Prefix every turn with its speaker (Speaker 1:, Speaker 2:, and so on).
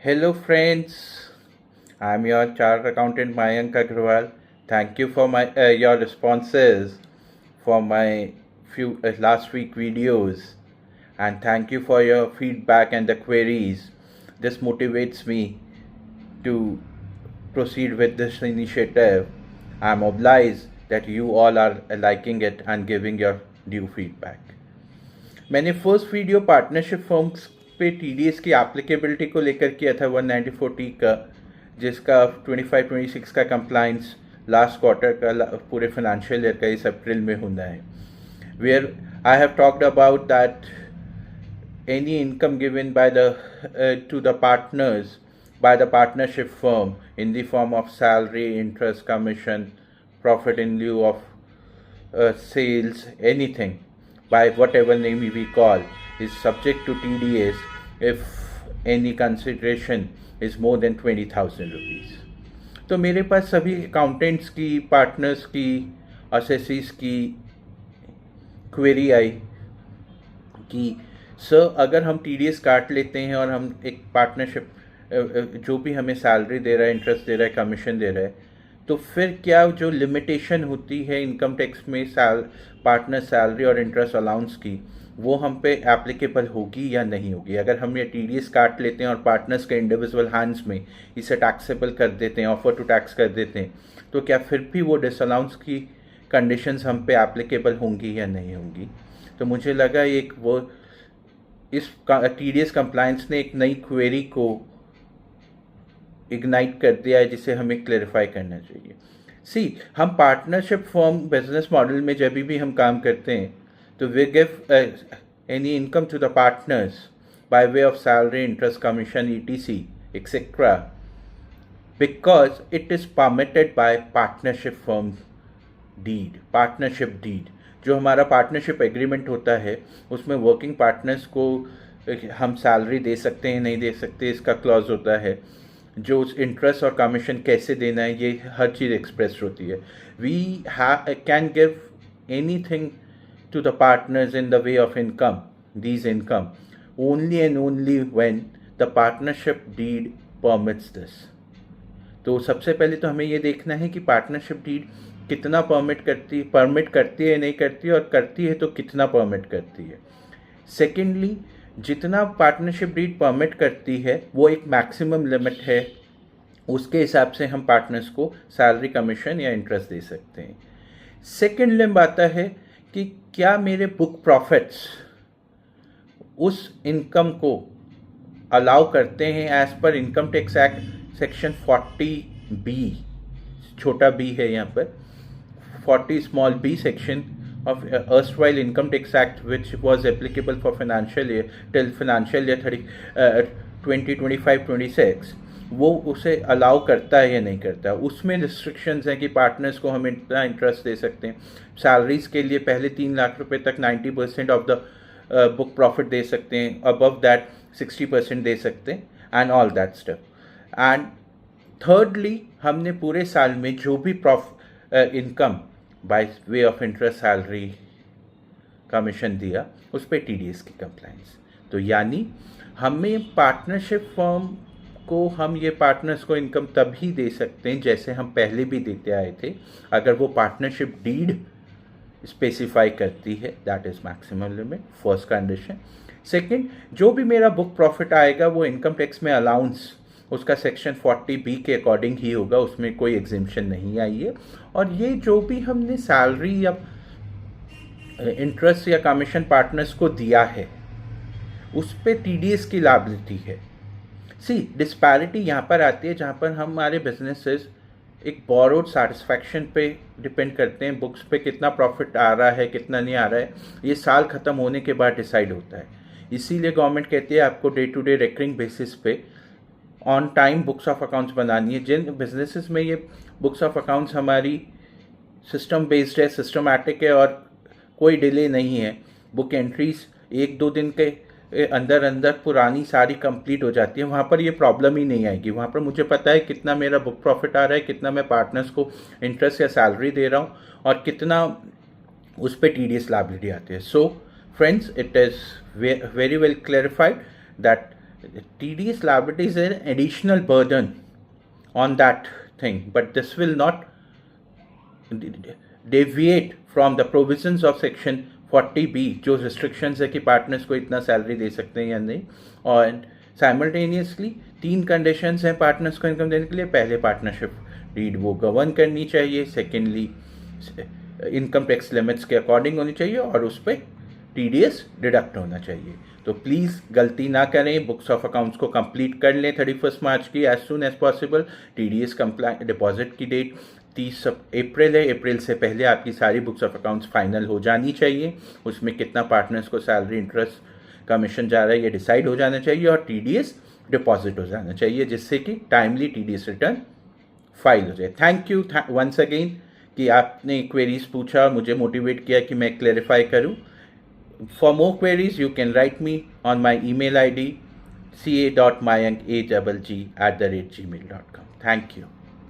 Speaker 1: Hello, friends. I'm your chartered accountant Mayank Agrawal. Thank you for your responses for my few last week videos, and thank you for your feedback and the queries. This motivates me to proceed with this initiative. I'm obliged that you all are liking it and giving your due feedback. मैंने first video partnership firms पे TDS की applicability को लेकर किया था 194T का, जिसका 25-26 का कंप्लाइंस लास्ट क्वार्टर का पूरे फाइनेंशियल ईयर का इस अप्रैल में होना है. Where I have talked about that any income given by the to the partners by the partnership firm in the form of salary, interest, commission, profit in lieu of sales, anything by whatever name we call, is subject to TDS if any consideration is more than 20,000 rupees. तो मेरे पास सभी accountants की, partners की, assessees की query आई कि sir अगर हम TDS काट लेते हैं और हम एक पार्टनरशिप जो भी हमें सैलरी दे रहा है, इंटरेस्ट दे रहा है, कमीशन दे रहा है, तो फिर क्या जो लिमिटेशन होती है इनकम टैक्स में पार्टनर सैलरी और इंटरेस्ट अलाउंस की, वो हम पे एप्लीकेबल होगी या नहीं होगी. अगर हम ये TDS काट लेते हैं और पार्टनर्स के इंडिविजुअल हैंड्स में इसे टैक्सेबल कर देते हैं, ऑफर टू टैक्स कर देते हैं, तो क्या फिर भी वो डिसअलाउंस की कंडीशंस हम पे एप्लीकेबल होंगी या नहीं होंगी. तो मुझे लगा एक वो इस TDS कंप्लायंस ने एक नई क्वेरी को इग्नाइट कर दिया है जिसे हमें क्लेरिफाई करना चाहिए. हम पार्टनरशिप फॉर्म बिजनेस मॉडल में जब भी हम काम करते हैं तो we give any income to the partners by way of salary, interest, commission, ETC etcetera, because it is permitted by partnership form deed. Partnership deed जो हमारा पार्टनरशिप एग्रीमेंट होता है उसमें वर्किंग पार्टनर्स को हम सैलरी दे सकते हैं, नहीं दे सकते, इसका क्लॉज होता है. जो उस इंटरेस्ट और कमीशन कैसे देना है ये हर चीज़ एक्सप्रेस होती है. We can give anything to the partners in the way of income, these income, only and only when the partnership deed permits this. तो सबसे पहले तो हमें ये देखना है कि पार्टनरशिप डीड कितना परमिट करती है नहीं करती है, और करती है तो कितना परमिट करती है. सेकेंडली, जितना पार्टनरशिप डीड परमिट करती है वो एक मैक्सिमम लिमिट है, उसके हिसाब से हम पार्टनर्स को सैलरी, कमीशन या इंटरेस्ट दे सकते हैं. सेकेंड लिमिट आता है कि क्या मेरे बुक प्रॉफिट्स उस इनकम को अलाउ करते हैं as per income tax act section 40B, छोटा b है यहाँ पर, 40 small b section of erstwhile income tax act which was applicable for financial year till financial year 2025-26, वो उसे अलाउ करता है या नहीं करता है. उसमें रिस्ट्रिक्शंस हैं कि पार्टनर्स को हम इतना इंटरेस्ट दे सकते हैं, सैलरीज के लिए पहले 3 लाख रुपए तक 90% ऑफ द बुक प्रॉफिट दे सकते हैं, अबव दैट 60% दे सकते हैं, and all that stuff. And thirdly, हमने पूरे साल में जो भी income by way of interest, salary, commission दिया उस पर TDS की कंप्लाइंस. तो यानी हमें पार्टनरशिप फर्म को हम ये पार्टनर्स को इनकम तभी दे सकते हैं जैसे हम पहले भी देते आए थे, अगर वो पार्टनरशिप डीड स्पेसिफाई करती है, that is maximum limit, first condition. Second, जो भी मेरा बुक प्रॉफिट आएगा वो इनकम टैक्स में अलाउंस उसका सेक्शन 40B के अकॉर्डिंग ही होगा, उसमें कोई एग्जिम्पशन नहीं आई है. और ये जो भी हमने सैलरी या इंटरेस्ट या कमीशन पार्टनर्स को दिया है उस पर TDS की लायबिलिटी है. डिस्पैरिटी यहाँ पर आती है जहाँ पर हमारे बिजनेसेस एक बोरोड सेटिस्फैक्शन पे डिपेंड करते हैं. बुक्स पे कितना प्रॉफिट आ रहा है, कितना नहीं आ रहा है, ये साल ख़त्म होने के बाद डिसाइड होता है. इसीलिए गवर्नमेंट कहती है आपको day to day recurring basis पे on time books of accounts बनानी है. जिन बिजनेसेस में ये बुक्स ऑफ अकाउंट्स हमारी सिस्टम बेस्ड है, सिस्टमैटिक है और कोई डिले नहीं है, बुक एंट्रीज 1-2 दिन के अंदर पुरानी सारी कंप्लीट हो जाती है, वहाँ पर ये प्रॉब्लम ही नहीं आएगी. वहाँ पर मुझे पता है कितना मेरा बुक प्रॉफिट आ रहा है, कितना मैं पार्टनर्स को इंटरेस्ट या सैलरी दे रहा हूँ और कितना उस पर TDS लायबिलिटी आती है. So friends, it is very well clarified that TDS liability is an additional burden on that thing, but this will not deviate from the provisions of section 40B, जो restrictions है कि partners को इतना salary दे सकते हैं या नहीं. और साइमल्टेनियसली 3 कंडीशंस हैं पार्टनर्स को इनकम देने के लिए. पहले, पार्टनरशिप डीड वो गवर्न करनी चाहिए. सेकेंडली, इनकम टैक्स लिमिट्स के अकॉर्डिंग होनी चाहिए और उस पर TDS डिडक्ट होना चाहिए. तो प्लीज़ गलती ना करें, बुक्स ऑफ अकाउंट्स को कंप्लीट कर लें 31 मार्च की as soon as possible. TDS compliant deposit की डेट 30 अप्रैल है. अप्रैल से पहले आपकी सारी बुक्स ऑफ अकाउंट्स फाइनल हो जानी चाहिए. उसमें कितना पार्टनर्स को सैलरी, इंटरेस्ट, कमीशन जा रहा है ये डिसाइड हो जाना चाहिए और TDS डिपॉजिट हो जाना चाहिए, जिससे कि टाइमली TDS रिटर्न फाइल हो जाए. थैंक यू वंस अगेन कि आपने क्वेरीज पूछा, मुझे मोटिवेट किया कि मैं क्लेरिफाई करूं. For more queries, you can write me on my email ID ca.mayank@gmail.com. Thank you.